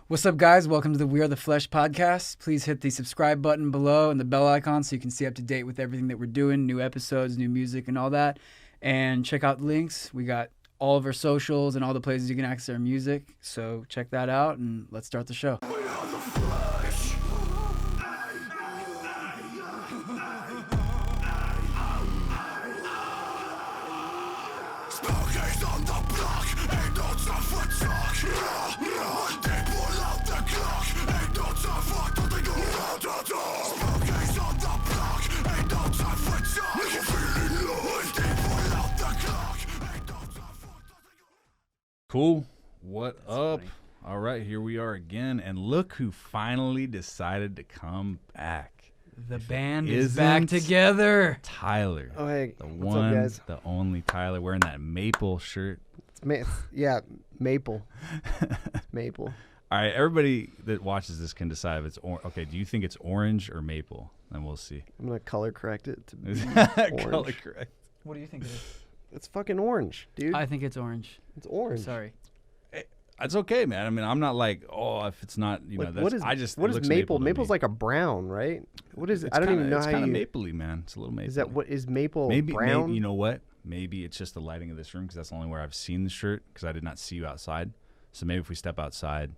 What's up, guys? Welcome to the We Are the Flesh podcast. Please hit the subscribe button below and the bell icon so you can stay up to date with everything that we're doing, new episodes, new music, and all that. And check out the links. We got all of our socials and all the places you can access our music. So check that out, and let's start the show. We are the Flesh. Smokies on the block, ain't no time for talk. One day pull out the clock, ain't no time for nothing around the door. Smokies on the block, ain't no time for talk. Make you feeling low. One day pull out the clock, ain't no time for nothing around. Cool. What up? funny. All right, here we are again, and look who finally decided to come back. The band is back isn't together. Tyler. Oh, hey. The What's one, up, guys? the only Tyler wearing that maple shirt. Yeah, maple. Maple. All right, everybody that watches this can decide if it's okay. Do you think it's orange or maple? And we'll see. I'm going to color correct it to be Color orange. correct. What do you think it is? It's fucking orange, dude. I think it's orange. It's orange. Sorry. It's okay, man. I mean, I'm not like, oh, if it's not, you know, Like, that's. what is, I just. what it is looks maple? to Maple's me. like a brown, right? What is it? It's I don't kinda, even know it's how kind you... of mapley, man. It's a little mapley. Is that what is maple Maybe, brown? you know what? Maybe it's just the lighting of this room because that's the only where I've seen the shirt because I did not see you outside. So maybe if we step outside,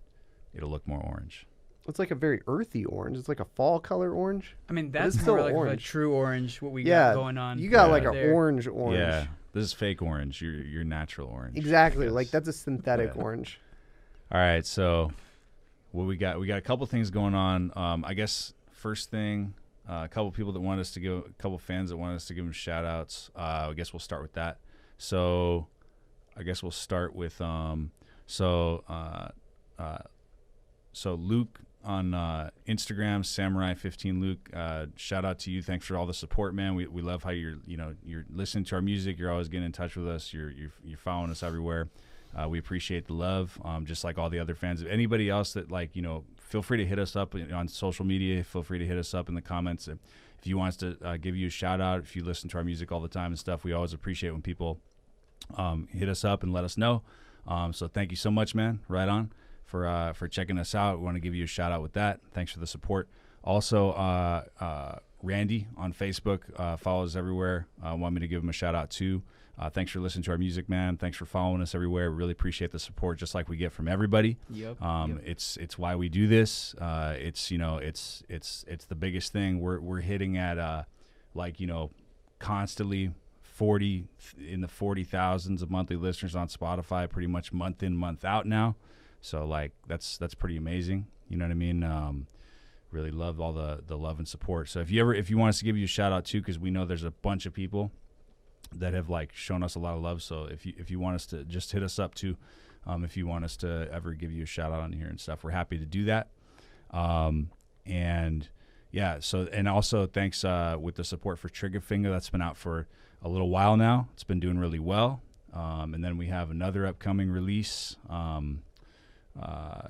it'll look more orange. It's like a very earthy orange. It's like a fall color orange. I mean, But that's it's more still like a orange. true orange, what we Yeah, got going on. You got Yeah. like an there. orange. Yeah, this is fake orange. Your natural orange. I Exactly. guess. Like that's a synthetic Yeah. orange. All right, so what we got? We got a couple things going on. I guess first thing, a couple people that want us to go, a couple fans that want us to give them shout outs. I guess we'll start with that. So I guess we'll start with so Luke on Instagram, Samurai15 Luke. Shout out to you. Thanks for all the support, man. We love how you're listening to our music. You're always getting in touch with us. You're following us everywhere. We appreciate the love, just like all the other fans. If anybody else that feel free to hit us up on social media. Feel free to hit us up in the comments. If you want us to give you a shout out, if you listen to our music all the time and stuff, we always appreciate when people hit us up and let us know. So thank you so much, man. Right on for checking us out. We want to give you a shout out with that. Thanks for the support. Also, Randy on Facebook follows everywhere. Want me to give him a shout out too. Thanks for listening to our music, man. Thanks for following us everywhere. We really appreciate the support, just like we get from everybody. Yep. It's why we do this. It's the biggest thing. We're hitting at constantly 40 in the 40,000s of monthly listeners on Spotify, pretty much month in, month out now. So like that's pretty amazing. You know what I mean? Really love all the love and support. So if you want us to give you a shout out too, because we know there's a bunch of people that have shown us a lot of love. So if you want us to just hit us up too, if you want us to ever give you a shout out on here and stuff, we're happy to do that. And yeah, so, and also thanks with the support for Trigger Finger. That's been out for a little while now. It's been doing really well. And then we have another upcoming release.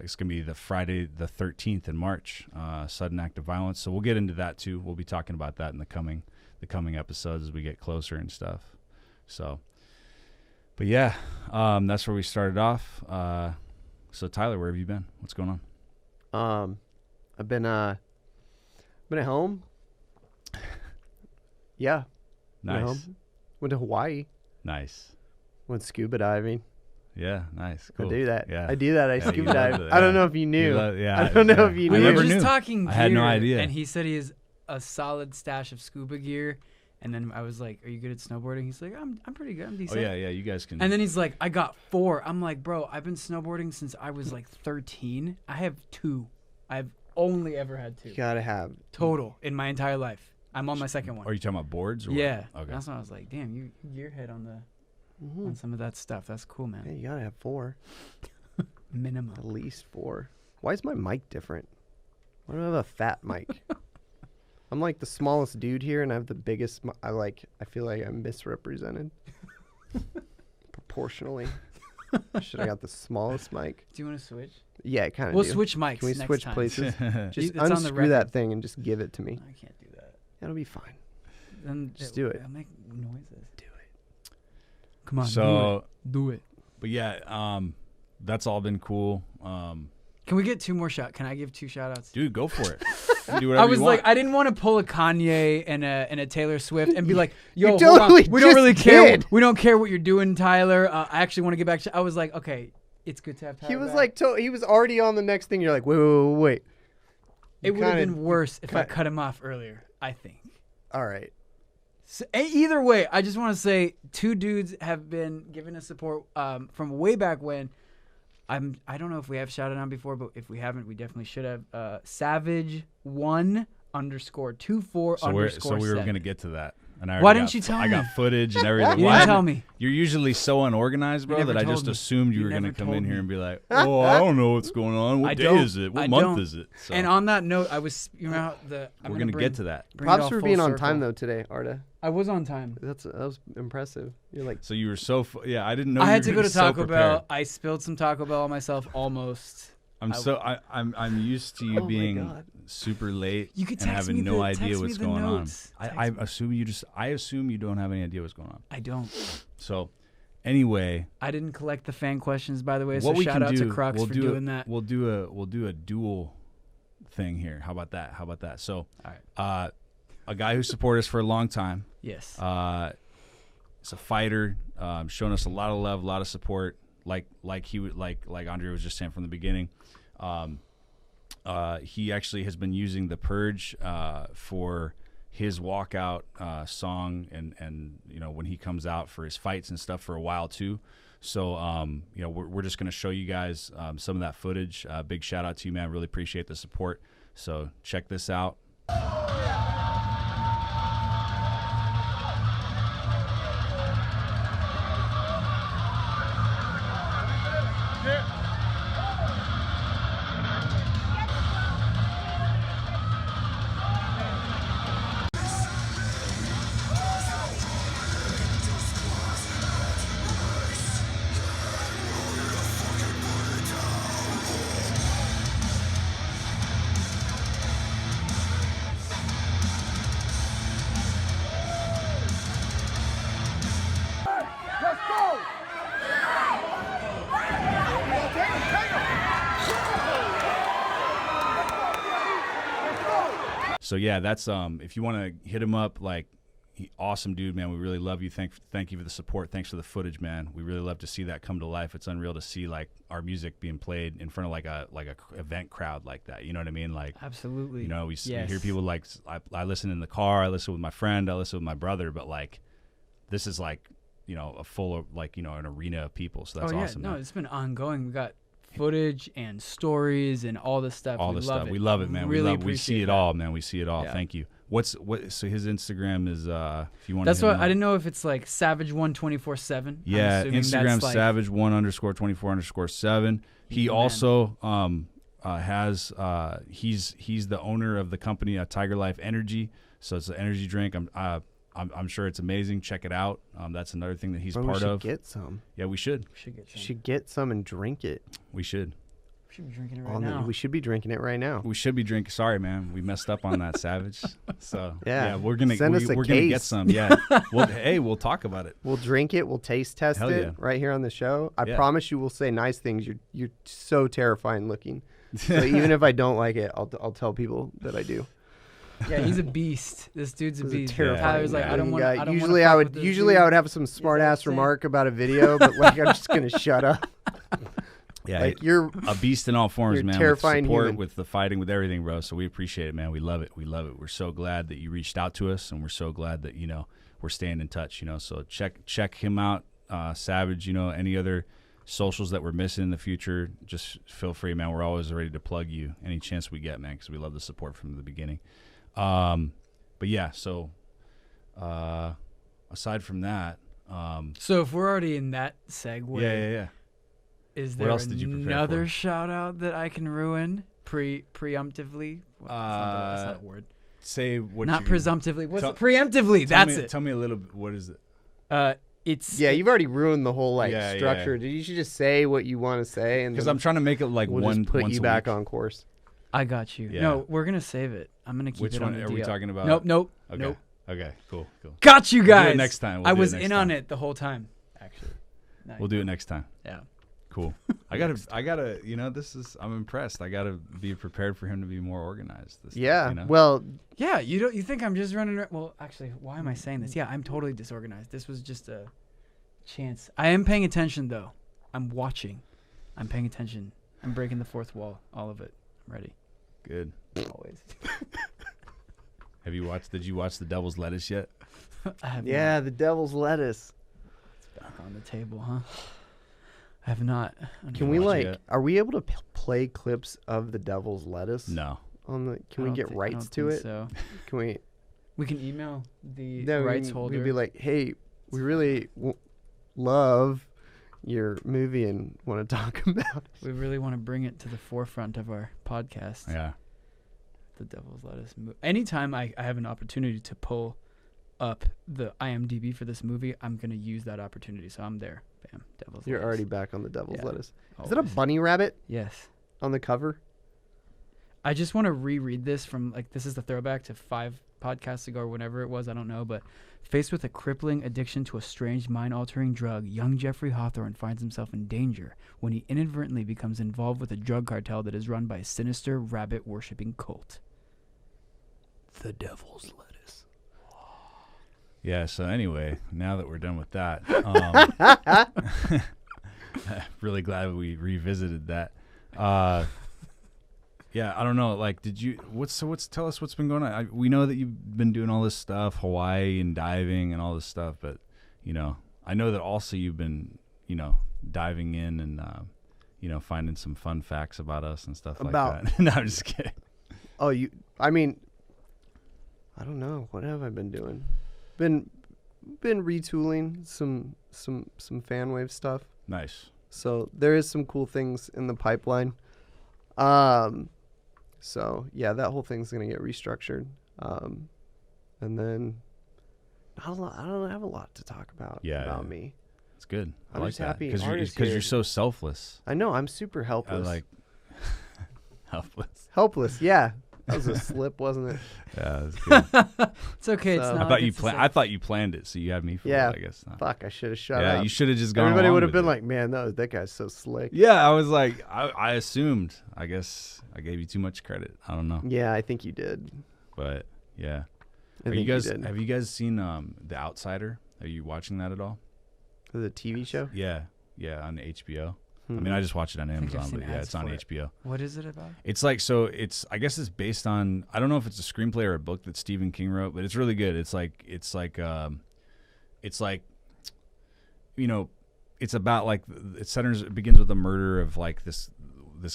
It's going to be the Friday the 13th in March, Sudden Act of Violence. So we'll get into that too. We'll be talking about that in the coming episodes as we get closer and stuff. So, but yeah, that's where we started off. So Tyler, where have you been? What's going on? I've been at home. Yeah. Been at Nice. home. Went to Hawaii. Nice. Went scuba diving. Yeah, nice. Cool. I do that. Yeah. I do that. I Yeah, scuba you love dive. it, I don't yeah. know if you knew. Yeah, I don't know if you We knew. were never just knew. talking gear, I had no idea. and he said he has a solid stash of scuba gear. And then I was like, "Are you good at snowboarding?" He's like, "I'm pretty good. I'm Oh decent." yeah, you guys can. And then he's like, "I got 4." I'm like, "Bro, I've been snowboarding since I was like 13. I have 2. I've only ever had 2 You gotta have. total in my entire life. I'm on my second one." Are you talking about boards or Yeah. what? Okay. That's when I was like, "Damn, you gearhead on Mhm. on some of that stuff. That's cool, Yeah, man." you gotta have 4. Minimum. At least 4. Why is my mic different? Why do I have a fat mic? I'm like the smallest dude here, and I have the biggest. I feel like I'm misrepresented proportionally. Should I got the smallest mic? Do you want to switch? Yeah, kind of. We'll switch mics. Can we next switch time. places? Just It's on the unscrew that record. thing and just give it to me. I can't do that. That'll be fine. Then Just do it. It'll make noises. Do it. Come on. So, do it. but yeah, that's all been cool. Can we get 2 more shout? Can I give 2 shout outs? Dude, go for it. You do whatever I was you like, want. I didn't want to pull a Kanye and a Taylor Swift and be like, yo, You hold on. totally We don't just really care. did. We don't care what you're doing, Tyler. I actually want to get back to. I was like, okay, it's good to have Tyler. He was back. like, he was already on the next thing. You're like, wait. It would have kinda- been worse if I ki- cut him off earlier. I think. All right. So, either way, I just want to say 2 dudes have been giving us support from way back when. I don't know if we have shouted on before, but if we haven't, we definitely should have. Savage1_24_. So we were going to get to that. And I Why already didn't you tell I me? got footage and everything. You Why didn't tell me. You're usually so unorganized, bro, never that I told just me. assumed you You were going to never come told in me. here and be like, oh, I don't know what's going on. What I day don't. is it? What I month don't. is it? So And on that note, I was we're we're going to get to that. Props for being on time though today, Arda. I was on time. That was impressive. You're like, So you were so yeah, I didn't know I you had were to gonna go be to so Taco prepared. Bell. I spilled some Taco Bell on myself almost. I'm used to you Oh my being God. super late You could and text having me no the- idea text me what's the going on. notes. I assume you don't have any idea what's going on. I don't. So anyway, I didn't collect the fan questions, by the way. So what we shout can out do, to Crux we'll for do doing a, that. We'll do a dual thing here. How about that? So, All right. a guy who supported us for a long time. Yes. Is a fighter, showing us a lot of love, a lot of support. Like Andre was just saying from the beginning. He actually has been using The Purge for his walkout song and when he comes out for his fights and stuff for a while too. So we're just gonna show you guys some of that footage. Big shout out to you, man. Really appreciate the support. So check this out. So yeah, that's if you want to hit him up, like awesome dude, man. We really love you. Thank you for the support. Thanks for the footage, man. We really love to see that come to life. It's unreal to see like our music being played in front of like a event crowd like that. You know what I mean? Like Absolutely. we Yes. hear people like I listen in the car, I listen with my friend, I listen with my brother, but like this is like a full of like an arena of people. So that's awesome. No, man. it's been ongoing. We got footage and stories and all this stuff. All we this love stuff. It. We love it, man. Really we see appreciate it that. all, man. We see it all. Yeah. Thank you. So his Instagram is if you want That's to what I didn't know if it's like Savage124/7. Yeah, I'm assuming Instagram that's like, Savage1_24_7. He Man. also has he's the owner of the company Tiger Life Energy. So it's an energy drink. I'm sure it's amazing. Check it out. That's another thing that he's bro, part we should of. get some. Yeah, we should. we should get some. Should get some and drink it. We should. We should be drinking it right now. We should be drinking it right now. We should be drinking. Sorry, man. We messed up on that, Savage. So Yeah. we're gonna Send us a we're gonna get case. some. Yeah. We'll talk about it. We'll drink it. We'll taste test Hell it yeah. right here on the show. I Yeah. promise you, we'll say nice things. You're so terrifying looking. So even if I don't like it, I'll tell people that I do. Yeah, he's a beast. This dude's a He's a beast. terrifying Tyler's like, I don't looking want. guy. I don't Usually wanna I fuck would with this usually dude. I would have some smart ass saying? remark about a video, but like I'm just gonna shut up. Yeah. Like you're a beast in all forms, You're a man. terrifying with support, human. with the fighting, with everything, bro. So we appreciate it, man. We love it. We love it. We're so glad that you reached out to us, and we're so glad that we're staying in touch. So check him out, Savage. Any other socials that we're missing in the future, just feel free, man. We're always ready to plug you any chance we get, man, because we love the support from the beginning. But yeah, so aside from that, So if we're already in that segue, yeah. is What there else did you prepare another for? shout out that I can ruin preemptively? Well, that's not a word. Say what Not you presumptively. What's tell- it? Preemptively. That's it. Tell me a little bit. What is it? It's yeah. You've already ruined the whole like Yeah, structure. You should just say what you want to say, and Because then I'm trying to make it like we'll one just put once you a back week. on course. I got you. Yeah. No, we're gonna save it. I'm gonna keep Which it on one the are we DL. talking about? Nope. Okay. Okay. Cool. Got you We'll do it guys. next time. We'll I do it was next in time. on it the whole time. Actually. We'll do it next time. Yeah. Cool. I gotta. You know, I'm impressed. I gotta be prepared for him to be more organized. Yeah. You know? Well, Yeah, you think I'm just running around? Well, actually, why am I saying this? Yeah, I'm totally disorganized. This was just a chance. I am paying attention, though. I'm watching. I'm paying attention. I'm breaking the fourth wall. All of it. I'm ready. Good. Always. Did you watch The Devil's Lettuce yet? I have yeah, the devil's lettuce. not. Back on the table, huh? I have not. Can we watch it like? yet? Are we able to play clips of the devil's lettuce? No. On the? Can we I get don't rights to think it? So Can we? we can email the No, rights holder. We'd be like, hey, we really love your movie and want to talk about it. we really want to bring it to the forefront of our podcast. Yeah. The Devil's Lettuce movie. Anytime I have an opportunity to pull up the IMDb for this movie, I'm going to use that opportunity. So I'm there. Bam. Devil's You're Lettuce. already back on the devil's Yeah. lettuce. Is that a Always. bunny rabbit Yes. on the cover? I just want to reread this from, like, this is the throwback to 5 podcasts ago or whenever it was. I don't know. But faced with a crippling addiction to a strange mind-altering drug, young Jeffrey Hawthorne finds himself in danger when he inadvertently becomes involved with a drug cartel that is run by a sinister rabbit-worshipping cult. The Devil's Lettuce. Yeah. So anyway, now that we're done with that, really glad we revisited that. Yeah, I don't know. Like, tell us what's been going on. We know that you've been doing all this stuff, Hawaii and diving and all this stuff, but you know, I know that also you've been, you know, diving in and you know, finding some fun facts about us and stuff like that. No, I'm just kidding. Oh, I mean, I don't know. What have I been doing? Been retooling some fan wave stuff. Nice. So there is some cool things in the pipeline. So yeah, that whole thing's gonna get restructured. And then I don't have a lot to talk about about me. It's good. I I'm like just that happy because Art is you're here. so selfless. I know, I'm super I helpless. like helpless. Helpless, yeah. That was a slip, wasn't it? Yeah, that's good. It's okay. It's So- not. I thought you it's the planned. same. I thought you planned it, so you had me for Yeah. it. I guess. Fuck, I should have shut Yeah, up. you should have just gone. Everybody along would have with been it. like, man, that guy's so slick. Yeah, I was like, I assumed. I guess I gave you too much credit. I don't know, Yeah, I think you did. but yeah. I Are think you guys? did. Have you guys seen The Outsider? Are you watching that at all? The TV show? Yeah, on HBO. I Hmm. mean, I just watched it on think I've Amazon, seen but yeah, ads it's on for it. HBO. What is it about? It's like I guess it's based on, I don't know if it's a screenplay or a book that Stephen King wrote, but it's really good. It's like you know, it's about like it begins with the murder of like this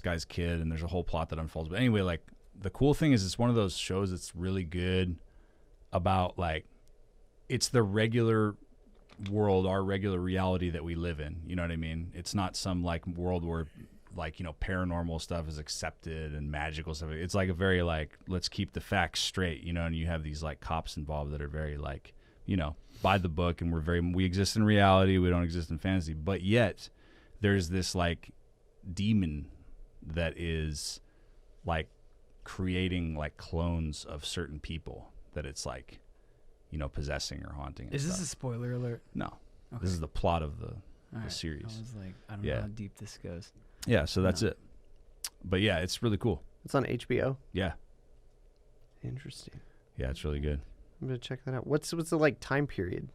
guy's kid, and there's a whole plot that unfolds. But anyway, like the cool thing is it's one of those shows that's really good about like it's the regular world, our regular reality that we live in. You know what I mean? It's not some like world where like, you know, paranormal stuff is accepted and magical stuff. It's like a very like, let's keep the facts straight, you know, and you have these like cops involved that are very like, you know, by the book, and we exist in reality, we don't exist in fantasy, but yet there's this like demon that is like creating like clones of certain people that it's like, you know, possessing or haunting. And Is this stuff. a spoiler alert? No. Okay. This is the plot of the All right. series. I was like, I don't Yeah. know how deep this goes. Yeah, so that's No. it. But yeah, it's really cool. It's on HBO. Yeah. Interesting. Yeah, it's really good. I'm gonna check that out. What's the like time period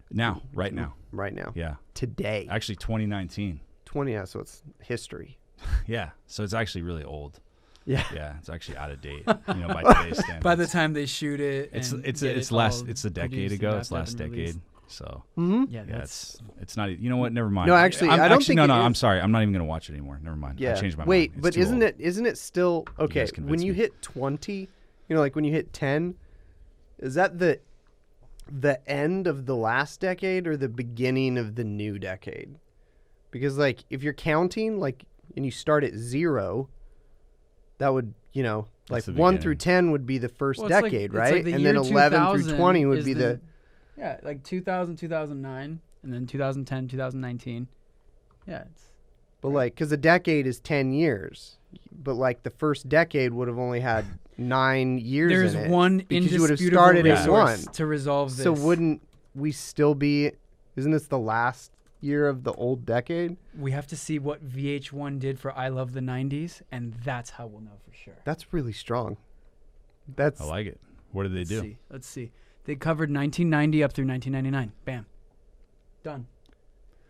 Now, right now. right now? Yeah. Today. Actually 2019. 20. Yeah, so it's history. Yeah. So it's actually really old. Yeah. Yeah, it's actually out of date, you know, by today's standards. By the time they shoot it, it's and it's get it's it last all it's a decade produced and ago. wrapped It's up last and decade. released. So Mm-hmm. Yeah, yeah, that's it's not. You know what? Never mind. No, actually, I'm, I don't actually think no. it I'm is. sorry. I'm not even gonna watch it anymore. Never mind. Yeah. I changed my Wait, mind. It's but too old. isn't it still okay? guys When convinced you me. hit 20, you know, like when you hit 10, is that the end of the last decade or the beginning of the new decade? Because like if you're counting like and you start at 0, that would, you know, like That's the 1 beginning. through 10 would be the first Well, it's like- decade, it's right? like the And then year 11 through 2000 20 would is be the yeah, like 2000, 2009, and then 2010, 2019. Yeah, it's but like cuz a decade is 10 years. But like the first decade would have only had 9 years there's in it. one because you would have indisputable started at resource 1. to resolve this. So wouldn't we still be? Isn't this the last year of the old decade. We have to see what VH1 did for I Love the 90s, and that's how we'll know for sure. That's really strong. That's I like it. What did they do? Let's see. They covered 1990 up through 1999. Bam. Done.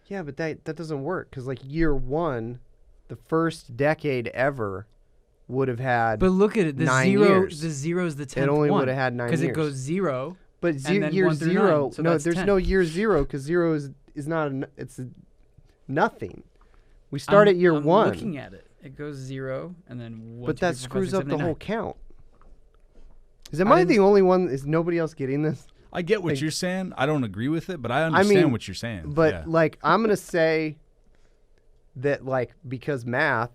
yeah, but that doesn't work because like year one, the first decade ever, would have had. But look at it. The 9 zero. years. The zero is the 10th It only one. would have had 9 years. Because it goes 0. But and then year 1 through 0. 9, so No, that's there's 10. no year 0 because 0 is not. It's nothing. We start at year I'm 1. Looking at it, it goes 0 and then 1. But 2, that 3, 4, 5, screws 6, up 7, the 8, whole 9. count. Am I the only one? Is nobody else getting this? I get what Like- you're saying. I don't agree with it, but I understand mean, what you're saying. But yeah. like, I'm gonna say that like because math,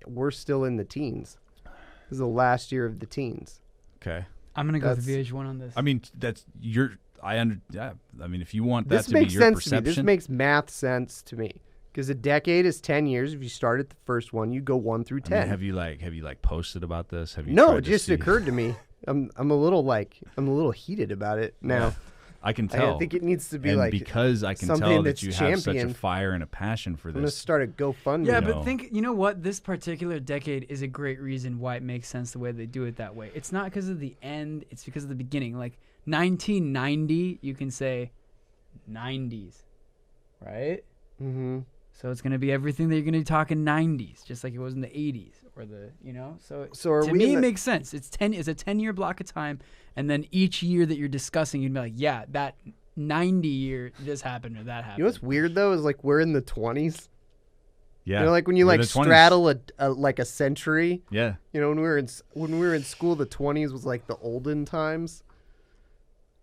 we're still in the teens. This is the last year of the teens. Okay. I'm gonna go with That's- VH1 on this. I mean, that's your. Yeah. I mean, if you want that This to be makes your sense perception, to me. This makes math sense to me. Because a decade is 10 years. If you start at the first one, you go 1 through 10. I mean, have you posted about this? Have you? No, tried it to just see- occurred to me. I'm a little heated about it now. Yeah, I can tell. I think it needs to be and like because I can something tell that that's you have such a championed. fire and a passion for I'm gonna this. start a GoFundMe. yeah, know. but think, you know what? This particular decade is a great reason why it makes sense the way they do it that way. It's not because of the end, it's because of the beginning. Like 1990, you can say 90s, right? Mm-hmm. So it's going to be everything that you're going to be talking 90s, just like it was in the 80s or the, you know? So are to we me, in it the- makes sense. It's a 10-year block of time. And then each year that you're discussing, you'd be like, yeah, that 90 year, this happened or that happened. You know what's weird though is like we're in the 20s. Yeah. You know, like when you We're like the 20s. straddle a century. Yeah. You know, when we were in school, the 20s was like the olden times.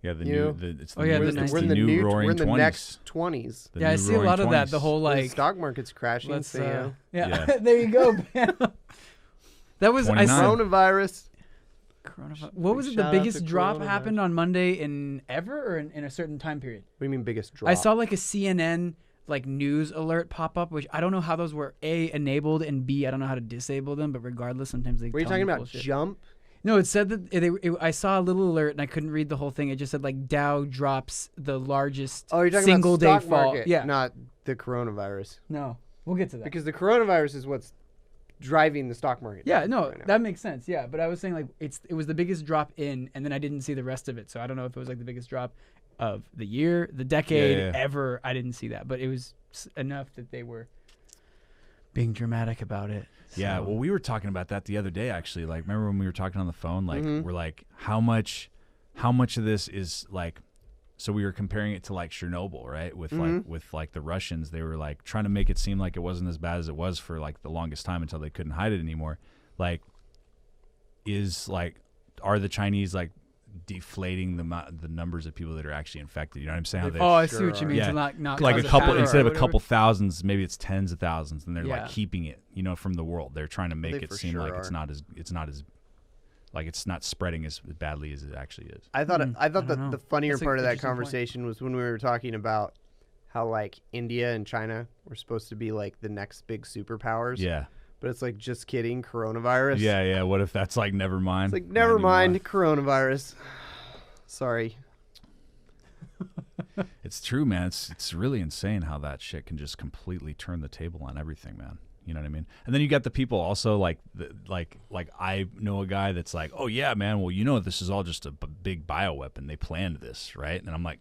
Yeah. The You new. know? It's the Oh, yeah, new, the it's We're the in the new new. roaring We're in the 20s. next 20s. The Yeah, I new see a roaring lot of that. The 20s. whole When the like, stock market's crashing. let's, So, you know. yeah, Yeah. there you go. Bam. That was, I 29. saw, Coronavirus. what was it? The Shout out biggest to drop coronavirus. happened on Monday in ever or in a certain time period? What do you mean biggest drop? I saw like a CNN like news alert pop up, which I don't know how those were A, enabled, and B, I don't know how to disable them, but regardless, sometimes they Were you tell me talking about bullshit. jump? No, it said that I saw a little alert and I couldn't read the whole thing. It just said like Dow drops the largest Oh, you're talking single about day stock fall. market, Yeah. not the coronavirus. No. We'll get to that. Because the coronavirus is what's driving the stock market. Yeah, no, right now. that makes sense. Yeah, but I was saying like it was the biggest drop in, and then I didn't see the rest of it. So I don't know if it was like the biggest drop of the year, the decade, Yeah. ever. I didn't see that, but it was enough that they were being dramatic about it. Yeah, So- well, we were talking about that the other day, actually. Like, remember when we were talking on the phone? Like, Mhm. we're like, how much of this is like? So we were comparing it to like Chernobyl, right? With like the Russians, they were like trying to make it seem like it wasn't as bad as it was for like the longest time until they couldn't hide it anymore. Like, are the Chinese like deflating the numbers of people that are actually infected? You know what I'm saying? How they- Oh, I see sure what you are. mean. Yeah. To not like a cause couple panic instead of or a couple whatever. thousands, maybe it's tens of thousands, and they're Yeah. like keeping it, you know, from the world. They're trying to make They it for seem sure like are. it's not as like it's not spreading as badly as it actually is. I thought I don't that know. the funnier That's an part of that interesting point. conversation was when we were talking about how like India and China were supposed to be like the next big superpowers. Yeah, But it's like just kidding, coronavirus. yeah. What if that's like never mind? It's like Not never anymore. mind, coronavirus. Sorry. It's true, man. It's really insane how that shit can just completely turn the table on everything, man. You know what I mean? And then you got the people also like I know a guy that's like, oh yeah, man. Well, you know, this is all just a big bioweapon. They planned this, right? And I'm like,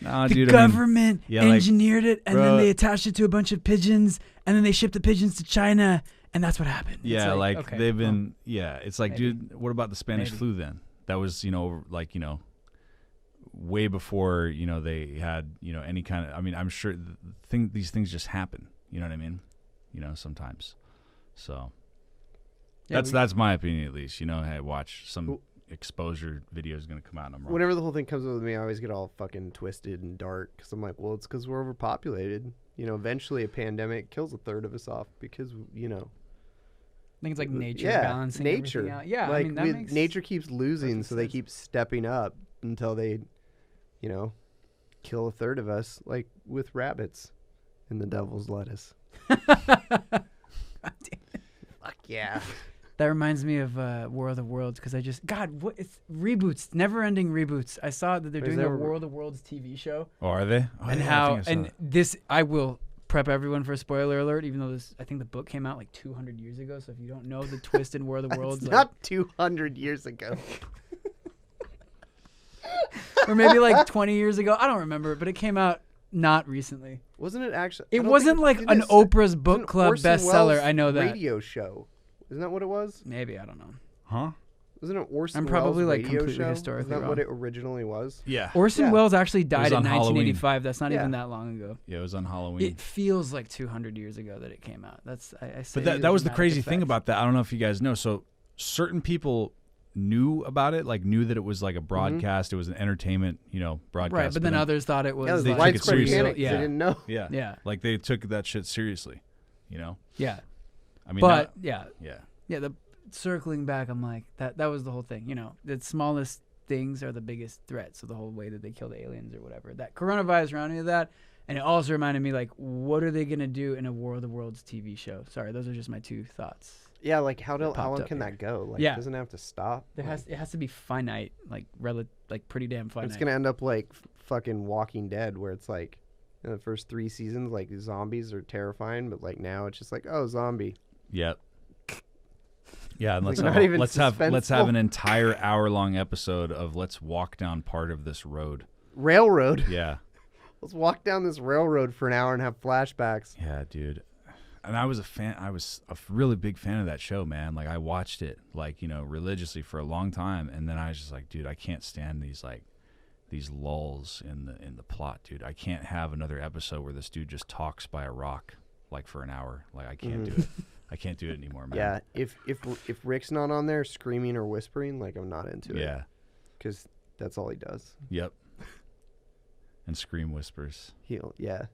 no, The dude. I mean, government yeah, like, engineered it, and then bro- they attached it to a bunch of pigeons, and then they shipped the pigeons to China, and that's what happened. It's yeah, like okay, they've well, been. Yeah, it's like, maybe. dude, what about the Spanish Maybe. flu then? That was, like, way before, they had, any kind of. I mean, I'm sure these things just happen. You know what I mean? Sometimes. So Yeah, that's my opinion at least. Hey, watch some exposure video is gonna come out and I'm wrong. Whenever the whole thing comes up with me, I always get all fucking twisted and dark because I'm like, well, it's because we're overpopulated. Eventually a pandemic kills a third of us off because, I think it's like nature yeah, balancing nature. everything out. Yeah, like I mean, that makes nature keeps losing, perfect so they sense. keep stepping up until they, kill a third of us, like with rabbits in the devil's lettuce. Fuck yeah. That reminds me of War of the Worlds because what it's reboots, never-ending reboots. I saw that they're doing a War of the Worlds TV show. Oh, are they? Oh, And yeah, how I think I will prep everyone for a spoiler alert, even though I think the book came out like 200 years ago. So if you don't know the twist in War of the Worlds, It's not 200 years ago. or maybe like 20 years ago, I don't remember, but it came out not recently. Wasn't it actually? It wasn't like an Oprah's book club bestseller. I know that. Radio show. Isn't that what it was? Maybe, I don't know. Huh? Wasn't it Orson I'm probably, Welles' like, radio completely show? historically Isn't that what wrong. it originally was? Yeah. Orson Yeah. Welles actually died in on Halloween. 1985. That's not Yeah. even that long ago. Yeah, it was on Halloween. It feels like 200 years ago that it came out. That's I say But that was the dramatic crazy thing effect. about that. I don't know if you guys know. So certain people knew about it, like knew that it was like a broadcast. It was an entertainment, broadcast. Right, but then others thought it was. Yeah, it was They took it widespread seriously. panic. Yeah. They didn't know. Yeah. Yeah. Like they took that shit seriously. Yeah, I mean, but yeah. the circling back, I'm like that was the whole thing. The smallest things are the biggest threats. So the whole way that they killed aliens or whatever. That coronavirus reminded me of that, and it also reminded me like, what are they gonna do in a War of the Worlds TV show? Sorry, those are just my two thoughts. Yeah, like how popped long up can here. that go? Like, Yeah. doesn't it have to stop? It has to be finite, like pretty damn finite. It's gonna end up like fucking Walking Dead, where it's like in the first 3 seasons, like zombies are terrifying, but like now it's just like, oh, zombie. Yep. Yeah, and let's Like, have, not even let's have suspenseful. an entire hour-long episode of let's walk down part of this road. Railroad. Yeah. Let's walk down this railroad for an hour and have flashbacks. Yeah, dude. And I was a really big fan of that show, man. Like I watched it religiously for a long time, and then I was just like, dude, I can't stand these lulls in the plot, dude. I can't have another episode where this dude just talks by a rock like for an hour. Like I can't do it. I can't do it anymore, man. Yeah, if Rick's not on there screaming or whispering, like I'm not into it. Yeah. Because that's all he does. Yep. And scream whispers. Yeah.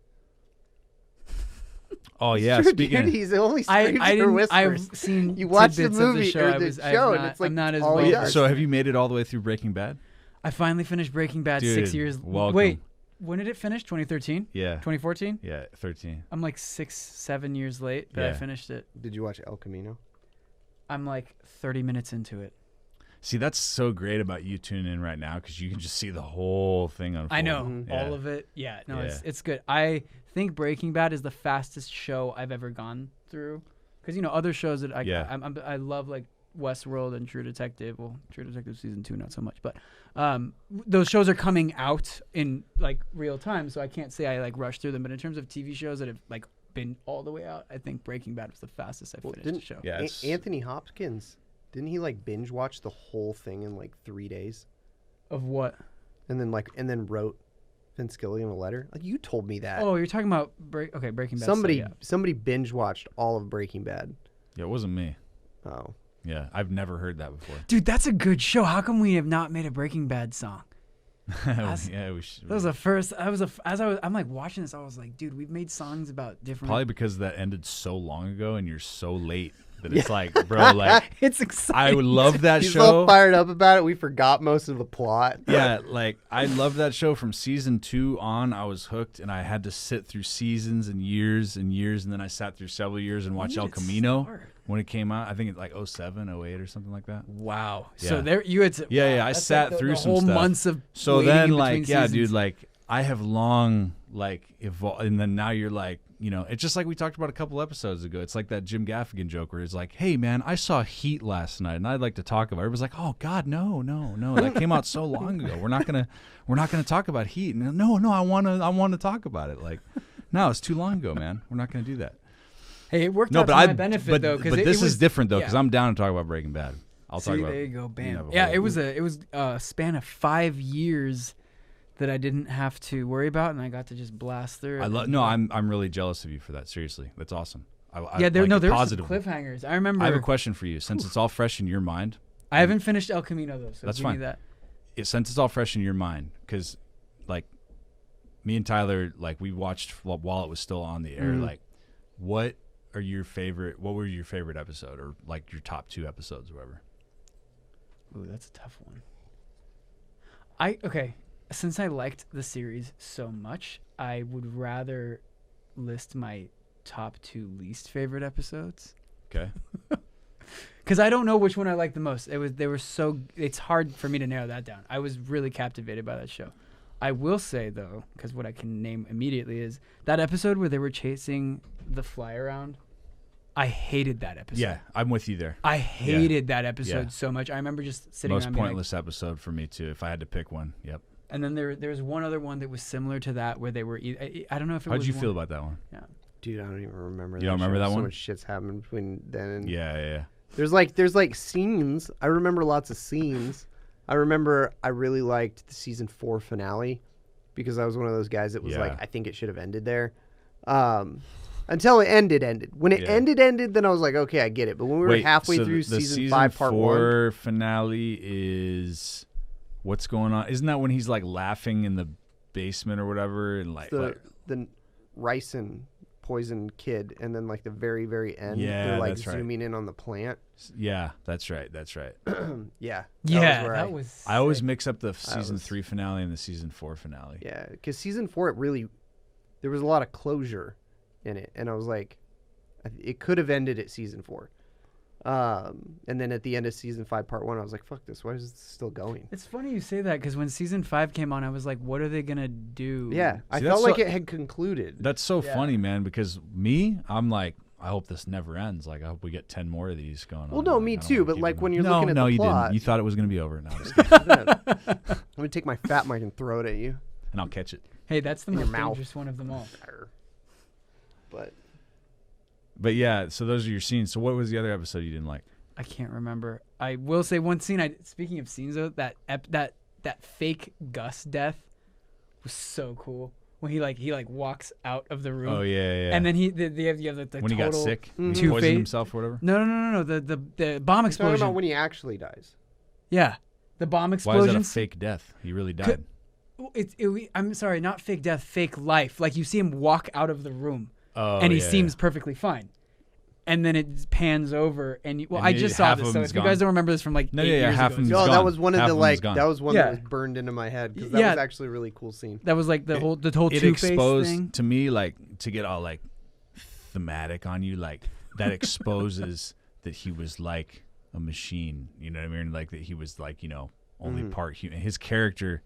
Oh yeah, True, speaking dude, of, he's only I screams or didn't. whispers. I've seen You watch the tidbits movie of the show. or the show, and it's like I'm not as all well he versed. does. so have you made it all the way through Breaking Bad? I finally finished Breaking Bad Dude, 6 years. welcome. Wait, when did it finish? 2013? Yeah. 2014? Yeah, 13. I'm like 6-7 years late, but I Yeah. finished it. Did you watch El Camino? I'm like 30 minutes into it. See, that's so great about you tuning in right now because you can just see the whole thing unfold. I know Mhm. Yeah. all of it. Yeah, no, Yeah. it's good. I think Breaking Bad is the fastest show I've ever gone through, because other shows that I love like Westworld and True Detective. Well, True Detective season 2 not so much, but those shows are coming out in like real time, so I can't say I like rushed through them. But in terms of TV shows that have like been all the way out, I think Breaking Bad was the fastest I finished the show. Yeah, it's- Anthony Hopkins, didn't he like binge watch the whole thing in like 3 days, Of what? and then wrote Vince Gilligan a letter? Like you told me that. Oh, you're talking about Breaking Bad. Somebody binge watched all of Breaking Bad. Yeah, it wasn't me. Oh, Yeah, I've never heard that before. Dude, that's a good show. How come we have not made a Breaking Bad song? Yeah, we should. That was the first. I'm like watching this. I was like, dude, we've made songs about different. Probably because that ended so long ago and you're so late that it's like, bro, like It's exciting. I would love that he's show. all fired up about it. We forgot most of the plot. Yeah, like I loved that show from season 2 on. I was hooked, and I had to sit through seasons and years, and then I sat through several years and watched When El did it Camino start? when it came out. I think it's like 07, 08 or something like that. Wow. Yeah. So there you had. To, Yeah, wow, yeah, I that's sat like through the some whole stuff. months of. So waiting then, in like, between yeah, seasons. dude, like I have long like evolved, and then now you're like, it's just like we talked about a couple episodes ago. It's like that Jim Gaffigan joke where it's like, hey man, I saw Heat last night, and I'd like to talk about it. Everybody's like, oh God, no, that came out so long ago. We're not gonna talk about Heat. And no, I wanna talk about it. Like, no, it's too long ago, man. We're not gonna do that. Hey, it worked No, out but to my benefit though. but this is different though, because yeah. I'm down to talk about Breaking Bad. I'll talk See, about. there you go, bam. have a Yeah, whole- it was a span of 5 years that I didn't have to worry about, and I got to just blast through. it. I'm really jealous of you for that. Seriously, that's awesome. Yeah, there were some positively. cliffhangers. I remember. I have a question for you. Since it's all fresh in your mind, I haven't finished El Camino though, so That's give me fine. that. since it's all fresh in your mind, because like me and Tyler, like we watched while it was still on the air. Mhm. Like, what were your favorite episode, or like your top 2 episodes, or whatever? Ooh, that's a tough one. Since I liked the series so much, I would rather list my top 2 least favorite episodes. Okay. Because I don't know which one I like the most. It's hard for me to narrow that down. I was really captivated by that show. I will say though, because what I can name immediately is that episode where they were chasing the fly around. I hated that episode. Yeah, I'm with you there. I hated that episode Yeah. so much. I remember just sitting Most around being like, pointless episode for me too. If I had to pick one, yep. and then there's one other one that was similar to that where they were. I don't know if it was. How'd you feel about that one? Yeah. Dude, I don't even remember. You don't remember show. that So one? much shit's happened between then and Yeah. There's like scenes. I remember lots of scenes. I remember I really liked the season 4 finale because I was one of those guys that was like, I think it should have ended there. Until it ended. When it ended, then I was like, okay, I get it. But when we were halfway through the season 5, part 4 finale is what's going on? Isn't that when he's like laughing in the basement or whatever, and like the ricin poison kid, and then like the very, very end, they're like that's right. zooming in on the plant. Yeah, that's right. Yeah. That was. I always sick. mix up the season 3 finale and the season 4 finale. Yeah, because season 4, there was a lot of closure in it, and I was like, it could have ended at season 4. And then at the end of season 5, part 1, I was like, fuck this, why is this still going? It's funny you say that because when season 5 came on, I was like, what are they gonna do? Yeah, I See, felt that's like so- it had concluded. That's so funny, man, because I'm like, I hope this never ends. Like, I hope we get 10 more of these going on. Well, no, Like, me I don't too, wanna but keep like them- when you're no, looking at no, the you plot, didn't. You thought it was going to be over. No, I'm just kidding. I'm gonna take my fat mic and throw it at you. And I'll catch it. Hey, that's the In your most mouth. dangerous one of them all. But yeah, so those are your scenes. So what was the other episode you didn't like? I can't remember. I will say one scene. Speaking of scenes, though, that fake Gus death was so cool. When he walks out of the room. Oh yeah. And then you have the when he got total sick, he Two-Face- poisoned himself or whatever. No. The bomb Talking explosion. about when he actually dies. Yeah, the bomb Why explosion. is that a fake death? He really died. I'm sorry, not fake death, fake life. Like you see him walk out of the room, Oh, and he yeah, seems perfectly fine. And then it pans over, and And I just saw half this. of So him's if you gone. guys don't remember this from like No, 8 yeah, years half ago, of him's it's- No, gone. that was one of Half the of him's like gone. that was one Yeah. that was burned into my head because that Yeah. was actually a really cool scene. that was like the whole It Two-Face exposed thing. to me, like, to get all like thematic on you, like that exposes that he was like a machine. You know what I mean? Like that he was like, only part human. His character,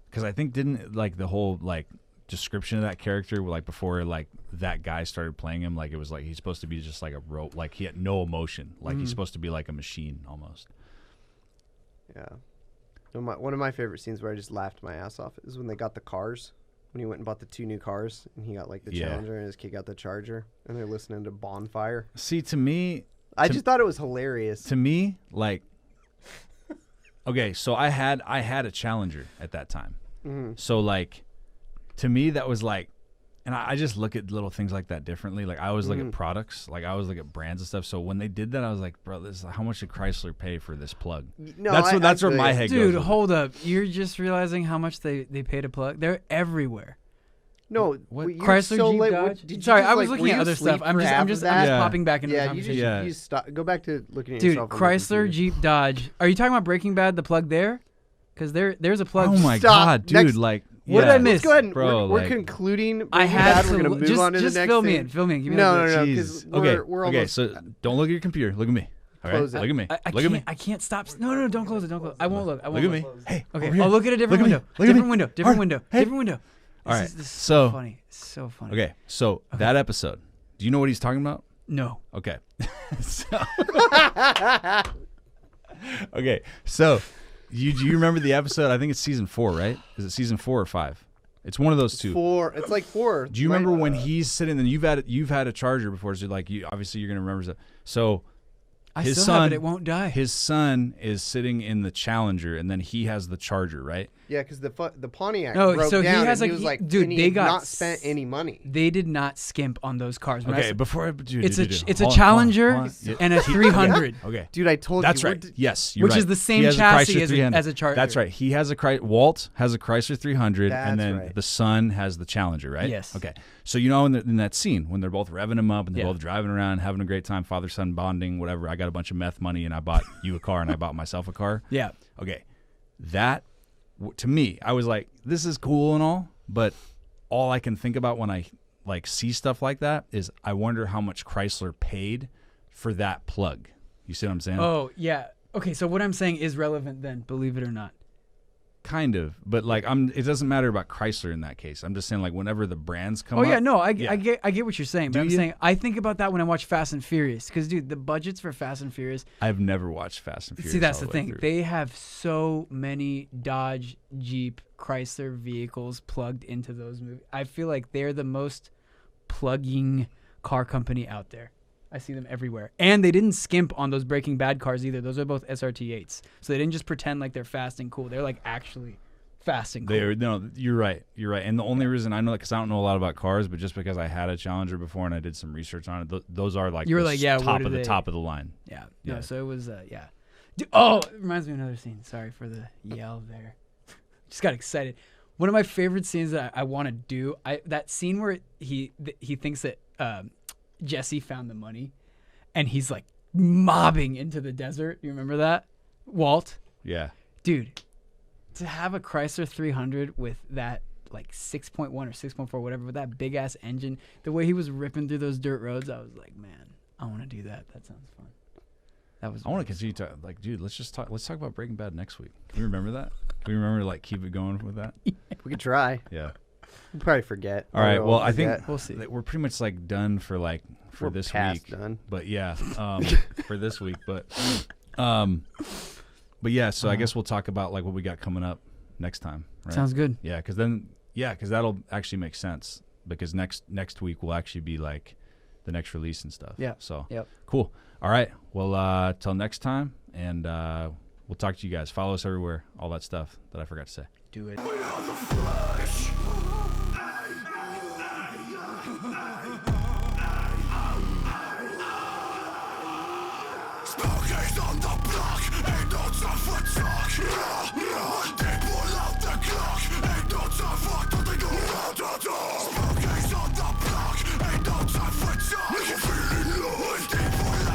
because I think didn't like the whole like description of that character, like before like that guy started playing him, like it was like he's supposed to be just like a rope, like he had no emotion, like he's supposed to be like a machine almost. Yeah. One of my favorite scenes where I just laughed my ass off is when they got the cars. When he went and bought the 2 new cars, and he got like the Yeah. Challenger, and his kid got the Charger, and they're listening to Bonfire. See, to me, I just thought it was hilarious. like, okay, so I had a Challenger at that time. So like, to me that was like, and I just look at little things like that differently. Like I always look at products, like I always look at brands and stuff. So when they did that, I was like, bro, this is, how much did Chrysler pay for this plug? No, That's where my head goes. Dude, with it. hold up. You're just realizing how much they pay to plug. They're everywhere. No, What? you're Chrysler, so Jeep, late. Dodge. Did you Sorry, just, I was like, looking were at you other asleep stuff. I'm for just half of that? Yeah. popping back into the Yeah, you conversation. just Yeah. you stop. Go back to looking at Dude, yourself. on the Chrysler, computer. Jeep, Dodge. Are you talking about Breaking Bad? The plug there? Because there's a plug. Oh my Stop. god, dude! Next- Like, What did yeah. I miss? Let's go ahead and Bro, we're like- concluding. I Breaking had Bad. to We're gonna move just on to just the next fill me thing. in. Fill me in. Give me No, that no, no, Jeez. because Okay, we're okay. almost. So don't look at your computer. Look at me. All right, Close it. look at me. I Look at me. can't. I can't stop. No, don't close it. Don't close. I won't look. I won't Look at me. look. Hey, Okay, over here. I'll look at a different Look at me. window. Look at me. Different window. Different Hard. window. Hey. Different window. All right, This is so- funny. So funny. Okay, so that episode. Do you know what he's talking about? No. Okay. Okay, so do you remember the episode? I think it's season 4, right? Is it season 4 or 5? It's one of those two. It's like 4. Do you remember when he's sitting? And you've had a Charger before, so like you obviously you're gonna remember stuff. So I his still have son, it. It won't die. his son is sitting in the Challenger, and then he has the Charger, right? Yeah, because the Pontiac No, broke so he down, has, and he like, was like, dude, and he they had got not spent any money. They did not skimp on those cars. When I Okay, said- before dude, it's dude, a dude, it's hold a on, Challenger hold on. Yeah. and a 300. Okay. Dude, I told That's you. right. Yes, you're Which right. is the same He has a chassis Chrysler as a- 300. as a Charger. That's right. He has Walt has a Chrysler 300, That's and then right. the son has the Challenger, right? Yes. Okay. So in that scene when they're both revving him up and they're Yeah. both driving around, having a great time, father son bonding, whatever. I got a bunch of meth money and I bought you a car and I bought myself a car. Yeah. Okay, that to me, I was like, this is cool and all, but all I can think about when I like see stuff like that is I wonder how much Chrysler paid for that plug. You see what I'm saying? Oh yeah. Okay, so what I'm saying is relevant then, believe it or not. Kind of, but like it doesn't matter about Chrysler in that case. I'm just saying like whenever the brands come Oh up. yeah, no, I yeah. get what you're saying, but Do I'm you? saying I think about that when I watch Fast and Furious, because dude, the budgets for Fast and Furious. I've never watched Fast and Furious. See, that's all the way thing. through. They have so many Dodge, Jeep, Chrysler vehicles plugged into those movies. I feel like they're the most plugging car company out there. I see them everywhere. And they didn't skimp on those Breaking Bad cars either. Those are both SRT8s. So they didn't just pretend like they're fast and cool. They're like actually fast and cool. No, you're right. You're right. And the only reason I know that, because I don't know a lot about cars, but just because I had a Challenger before and I did some research on it, those are like You were the like, yeah, what top are of the they? top of the line. Yeah. Yeah. No, so it was, yeah. Dude, oh, it reminds me of another scene. Sorry for the yell there. Just got excited. One of my favorite scenes that I want to do, that scene where he thinks that Jesse found the money and he's like mobbing into the desert. You remember that? Walt? Yeah. Dude, to have a Chrysler 300 with that like 6.1 or 6.4, whatever, with that big ass engine, the way he was ripping through those dirt roads, I was like, man, I want to do that. That sounds fun. That was. I want to continue to like, dude. Let's talk about Breaking Bad next week. Can you remember that? Can we remember to like keep it going with that? We could try. Yeah. We'll probably forget. All right. Or Well, we'll I think forget. We'll see. that we're pretty much like done for We're this past week. done. But yeah, for this week. But yeah. So I guess we'll talk about like what we got coming up next time. Right? Sounds good. Yeah, because that'll actually make sense, because next week will actually be like the next release and stuff. Yeah. So Yep. cool. All right. Well, till next time, and we'll talk to you guys. Follow us everywhere. All that stuff that I forgot to say. Do it. Smoking on the block, ain't no time for talk. One day